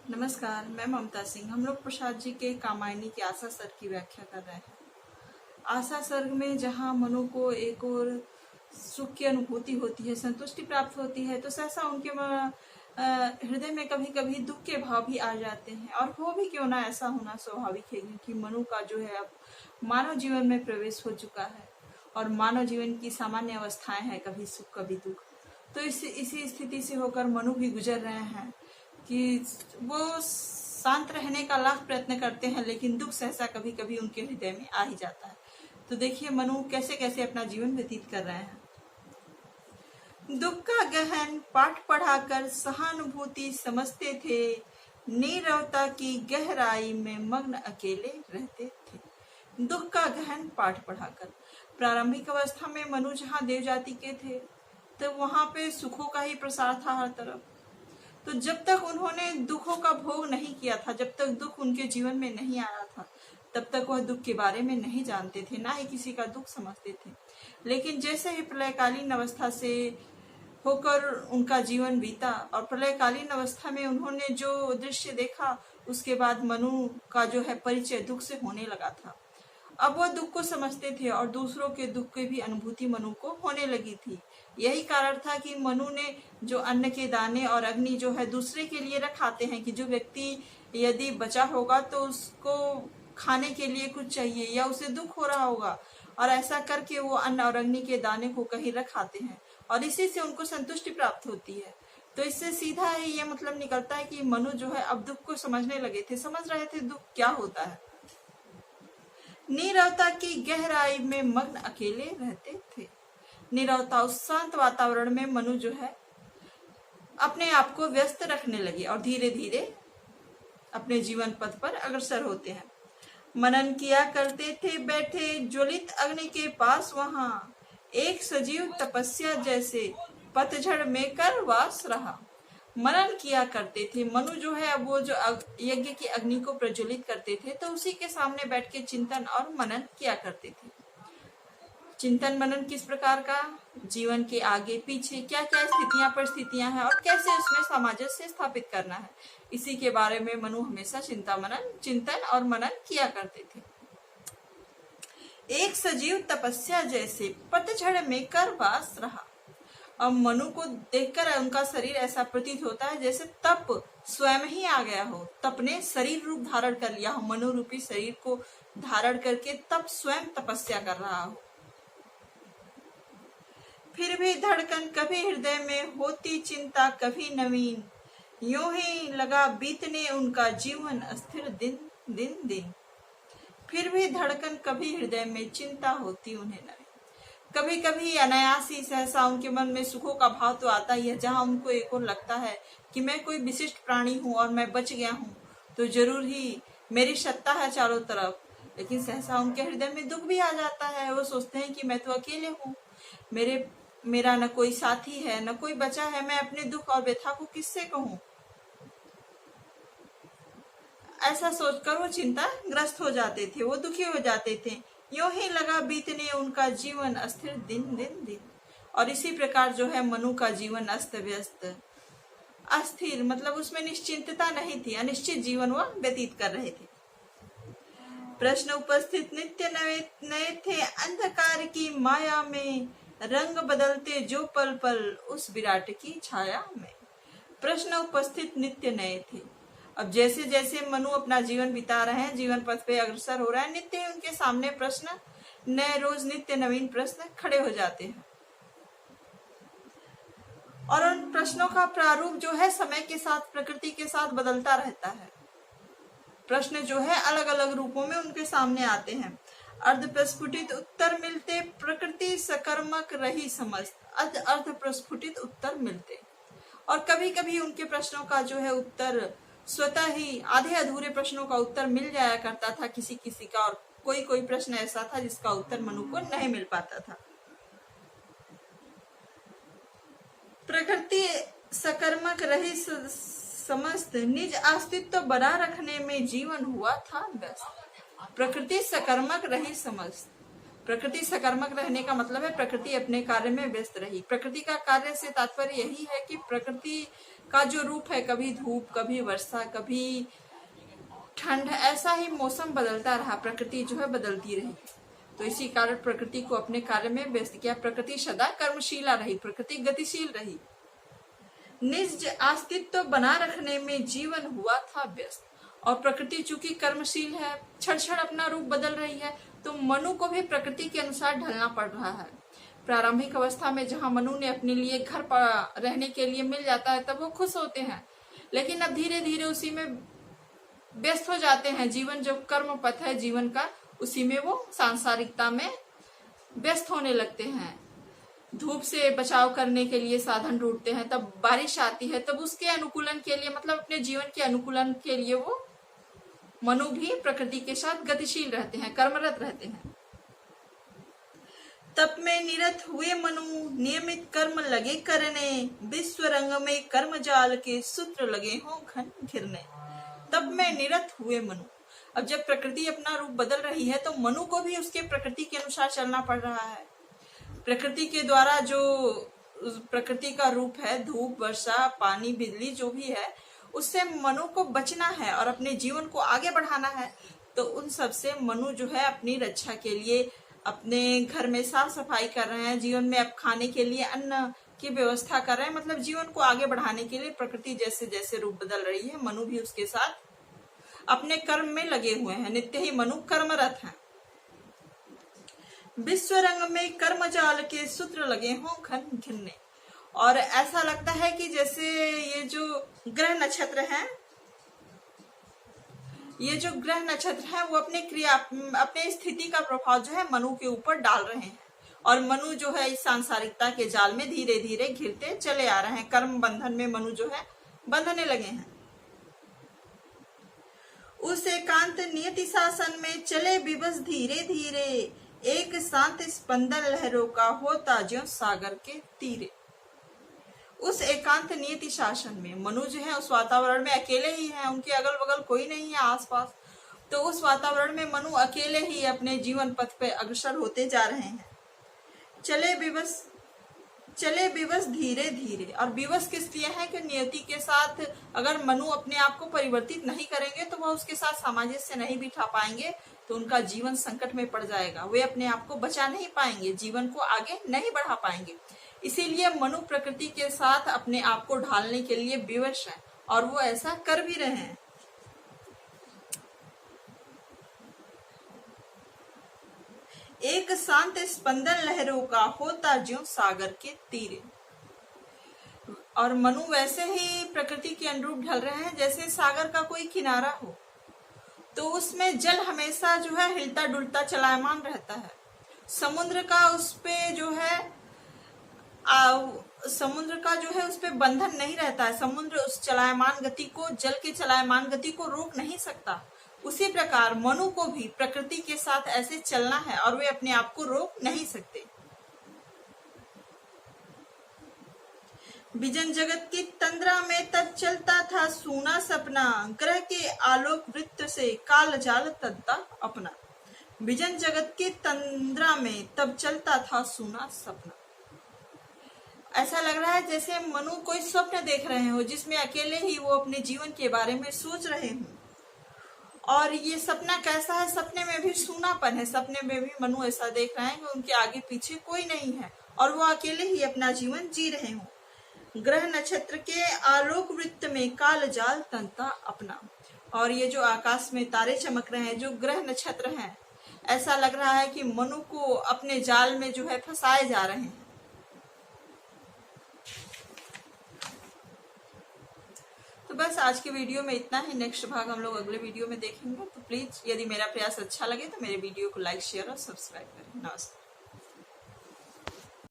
नमस्कार, मैं ममता सिंह। हम लोग प्रसाद जी के कामायनी की आशा सर्ग की व्याख्या कर रहे हैं। आशा सर्ग में जहाँ मनु को एक और सुख की अनुभूति होती है, संतुष्टि प्राप्त होती है, तो सहसा उनके हृदय में कभी कभी दुख के भाव भी आ जाते हैं। और हो भी क्यों ना, ऐसा होना स्वाभाविक है, क्योंकि मनु का जो है अब मानव जीवन में प्रवेश हो चुका है और मानव जीवन की सामान्य अवस्थाएं हैं, कभी सुख कभी दुख। तो इसी स्थिति से होकर मनु भी गुजर रहे हैं कि वो शांत रहने का लाख प्रयत्न करते हैं, लेकिन दुख सहसा कभी कभी उनके हृदय में आ ही जाता है। तो देखिए मनु कैसे कैसे अपना जीवन व्यतीत कर रहे हैं। दुख का गहन पाठ पढ़ाकर सहानुभूति समझते थे, नीरवता की गहराई में मग्न अकेले रहते थे। दुख का गहन पाठ पढ़ाकर, प्रारंभिक अवस्था में मनु जहाँ देव जाति के थे तो वहां पे सुखों का ही प्रसार था हर तरफ। तो जब तक उन्होंने दुखों का भोग नहीं किया था, जब तक दुख उनके जीवन में नहीं आया था, तब तक वह दुख के बारे में नहीं जानते थे, ना ही किसी का दुख समझते थे। लेकिन जैसे ही प्रलयकालीन अवस्था से होकर उनका जीवन बीता और प्रलयकालीन अवस्था में उन्होंने जो दृश्य देखा, उसके बाद मनु का जो है परिचय दुख से होने लगा था। अब वह दुख को समझते थे और दूसरों के दुख की भी अनुभूति मनु को होने लगी थी। यही कारण था कि मनु ने जो अन्न के दाने और अग्नि जो है दूसरे के लिए रखाते हैं, कि जो व्यक्ति यदि बचा होगा तो उसको खाने के लिए कुछ चाहिए या उसे दुख हो रहा होगा, और ऐसा करके वो अन्न और अग्नि के दाने को कहीं रखाते हैं और इसी से उनको संतुष्टि प्राप्त होती है। तो इससे सीधा ही ये मतलब निकलता है कि मनु जो है अब दुख को समझने लगे थे, समझ रहे थे दुख क्या होता है। नीरवता की गहराई में मग्न अकेले रहते थे। नीरवता, उस शांत वातावरण में मनु जो है अपने आप को व्यस्त रखने लगे और धीरे धीरे अपने जीवन पथ पर अग्रसर होते हैं। मनन किया करते थे बैठे ज्वलित अग्नि के पास, वहां एक सजीव तपस्या जैसे पतझड़ में कर वास रहा। मनन किया करते थे मनु जो है, वो जो यज्ञ की अग्नि को प्रज्वलित करते थे, तो उसी के सामने बैठ के चिंतन और मनन किया करते थे। चिंतन मनन किस प्रकार का, जीवन के आगे पीछे क्या क्या स्थितियां परिस्थितियां हैं और कैसे उसमें सामंजस्य स्थापित करना है, इसी के बारे में मनु हमेशा चिंतन और मनन किया करते थे। एक सजीव तपस्या जैसे पतझड़ में कर वास रहा। अब मनु को देखकर उनका शरीर ऐसा प्रतीत होता है जैसे तप स्वयं ही आ गया हो, तप ने शरीर रूप धारण कर लिया हो, मनु रूपी शरीर को धारण करके तप स्वयं तपस्या कर रहा हो। फिर भी धड़कन कभी हृदय में होती चिंता कभी नवीन, यूं ही लगा बीतने उनका जीवन अस्थिर दिन दिन दिन। फिर भी धड़कन कभी हृदय में चिंता होती उन्हें नवीन। कभी कभी अनायासी सहसा उनके मन में सुखों का भाव तो आता ही है, जहां उनको एक और लगता है कि मैं कोई विशिष्ट प्राणी हूं और मैं बच गया हूं, तो जरूर ही मेरी सत्ता है चारों तरफ। लेकिन सहसा उनके हृदय में दुख भी आ जाता है। वो सोचते हैं कि मैं तो अकेले हूँ, मेरा न कोई साथी है, न कोई बचा है, मैं अपने दुख और व्यथा को किससे कहूँ। ऐसा सोचकर वो चिंता ग्रस्त हो जाते थे, वो दुखी हो जाते थे। यूं ही लगा बीतने उनका जीवन अस्थिर दिन दिन दिन। और इसी प्रकार जो है मनु का जीवन अस्त व्यस्त, अस्थिर मतलब उसमें निश्चिंतता नहीं थी, अनिश्चित जीवन वह व्यतीत कर रहे थे। प्रश्न उपस्थित नित्य नए थे, अंधकार की माया में रंग बदलते जो पल पल उस विराट की छाया में। प्रश्न उपस्थित नित्य नए थे। अब जैसे जैसे मनु अपना जीवन बिता रहे हैं, जीवन पथ पे अग्रसर हो रहा है, नित्य ही उनके सामने प्रश्न नए, रोज नित्य नवीन प्रश्न खड़े हो जाते हैं। और उन प्रश्नों का प्रारूप जो है समय के साथ, प्रकृति के साथ बदलता रहता है। प्रश्न जो है अलग अलग रूपों में उनके सामने आते हैं। अर्ध प्रस्फुटित उत्तर मिलते, प्रकृति सकर्मक रही समस्त, अर्ध प्रस्फुटित उत्तर मिलते। और कभी कभी उनके प्रश्नों का जो है उत्तर स्वतः ही, आधे अधूरे प्रश्नों का उत्तर मिल जाया करता था किसी किसी का, और कोई कोई प्रश्न ऐसा था जिसका उत्तर मनु को नहीं मिल पाता था। प्रकृति सकर्मक रही समस्त, निज अस्तित्व बना रखने में जीवन हुआ था व्यस्त। प्रकृति सकर्मक रही समस्त, प्रकृति सकारात्मक रहने का मतलब है प्रकृति अपने कार्य में व्यस्त रही। प्रकृति का कार्य से तात्पर्य यही है कि प्रकृति का जो रूप है, कभी धूप, कभी वर्षा, कभी ठंड, ऐसा ही मौसम बदलता रहा, प्रकृति जो है बदलती रही। तो इसी कारण प्रकृति को अपने कार्य में व्यस्त किया। प्रकृति सदा कर्मशीला रही, प्रकृति गतिशील रही। निज अस्तित्व बना रखने में जीवन हुआ था व्यस्त, और प्रकृति चूंकि कर्मशील है, क्षण क्षण अपना रूप बदल रही है, तो मनु को भी प्रकृति के अनुसार ढलना पड़ रहा है। प्रारंभिक अवस्था में जहां मनु ने अपने लिए घर पर रहने के लिए मिल जाता है, तब वो खुश होते हैं, लेकिन अब धीरे धीरे उसी में व्यस्त हो जाते हैं। जीवन जो कर्म पथ है जीवन का, उसी में वो सांसारिकता में व्यस्त होने लगते हैं। धूप से बचाव करने के लिए साधन ढूंढते हैं, तब बारिश आती है, तब उसके अनुकूलन के लिए, मतलब अपने जीवन के अनुकूलन के लिए वो मनु भी प्रकृति के साथ गतिशील रहते हैं, कर्मरत रहते हैं। तप में निरत हुए मनु नियमित कर्म लगे करने, विश्व रंग में कर्म जाल के सूत्र लगे हों घन घिरने। तप में निरत हुए मनु, अब जब प्रकृति अपना रूप बदल रही है तो मनु को भी उसके प्रकृति के अनुसार चलना पड़ रहा है। प्रकृति के द्वारा जो प्रकृति का रूप है, धूप, वर्षा, पानी, बिजली जो भी है, उससे मनु को बचना है और अपने जीवन को आगे बढ़ाना है। तो उन सब से मनु जो है अपनी रक्षा के लिए अपने घर में साफ सफाई कर रहे हैं, जीवन में अब खाने के लिए अन्न की व्यवस्था कर रहे हैं, मतलब जीवन को आगे बढ़ाने के लिए प्रकृति जैसे जैसे रूप बदल रही है, मनु भी उसके साथ अपने कर्म में लगे हुए हैं। नित्य ही मनु कर्मरत हैं। विश्व रंग में कर्म जाल के सूत्र लगे हों घन घिरने, और ऐसा लगता है कि जैसे ये जो ग्रह नक्षत्र हैं, ये जो ग्रह नक्षत्र हैं वो अपने स्थिति का प्रभाव जो है मनु के ऊपर डाल रहे हैं, और मनु जो है इस सांसारिकता के जाल में धीरे धीरे घिरते चले आ रहे हैं। कर्म बंधन में मनु जो है बंधने लगे हैं। उस एकांत नियति शासन में चले विवश धीरे धीरे, एक शांत स्पंदन लहरों का होता ज्यों सागर के तीरे। उस एकांत नियति शासन में मनु जो है उस वातावरण में अकेले ही है, उनके अगल बगल कोई नहीं है आसपास। तो उस वातावरण में मनु अकेले ही अपने जीवन पथ पे अग्रसर होते जा रहे हैं। चले विवश धीरे धीरे, और विवश किस लिए है कि नियति के साथ अगर मनु अपने आप को परिवर्तित नहीं करेंगे तो वह उसके साथ सामंजस्य नहीं बिठा पाएंगे, तो उनका जीवन संकट में पड़ जाएगा। वे अपने आप को बचा नहीं पाएंगे, जीवन को आगे नहीं बढ़ा पाएंगे। इसीलिए मनु प्रकृति के साथ अपने आप को ढालने के लिए विवश है, और वो ऐसा कर भी रहे हैं। एक शांत स्पंदन लहरों का होता ज्यों सागर के तीरे, और मनु वैसे ही प्रकृति के अनुरूप ढल रहे हैं जैसे सागर का कोई किनारा हो, तो उसमें जल हमेशा जो है हिलता डुलता चलायमान रहता है। समुद्र का उस पे जो है उस पे बंधन नहीं रहता है। समुद्र उस चलायमान गति को, जल के चलायमान गति को रोक नहीं सकता। उसी प्रकार मनु को भी प्रकृति के साथ ऐसे चलना है, और वे अपने आप को रोक नहीं सकते। विजन जगत की तंद्रा में तब चलता था सूना सपना, ग्रह के आलोक वृत्त से काल जाल तद्दा अपना। विजन जगत की तंद्रा में तब चलता था सूना सपना। ऐसा लग रहा है जैसे मनु कोई स्वप्न देख रहे हो, जिसमें अकेले ही वो अपने जीवन के बारे में सोच रहे हों। और ये सपना कैसा है? सपने में भी सूनापन है। सपने में भी मनु ऐसा देख रहे हैं कि उनके आगे पीछे कोई नहीं है, और वो अकेले ही अपना जीवन जी रहे हों। ग्रह नक्षत्र के आलोक वृत्त में काल जाल तंता अपना, और ये जो आकाश में तारे चमक रहे हैं, जो ग्रह नक्षत्र हैं, ऐसा लग रहा है कि मनु को अपने जाल में जो है फंसाए जा रहे हैं। तो बस आज की वीडियो में इतना ही। नेक्स्ट भाग हम लोग अगले वीडियो में देखेंगे। तो प्लीज यदि मेरा प्रयास अच्छा लगे तो मेरे वीडियो को लाइक, शेयर और सब्सक्राइब करें। नमस्कार।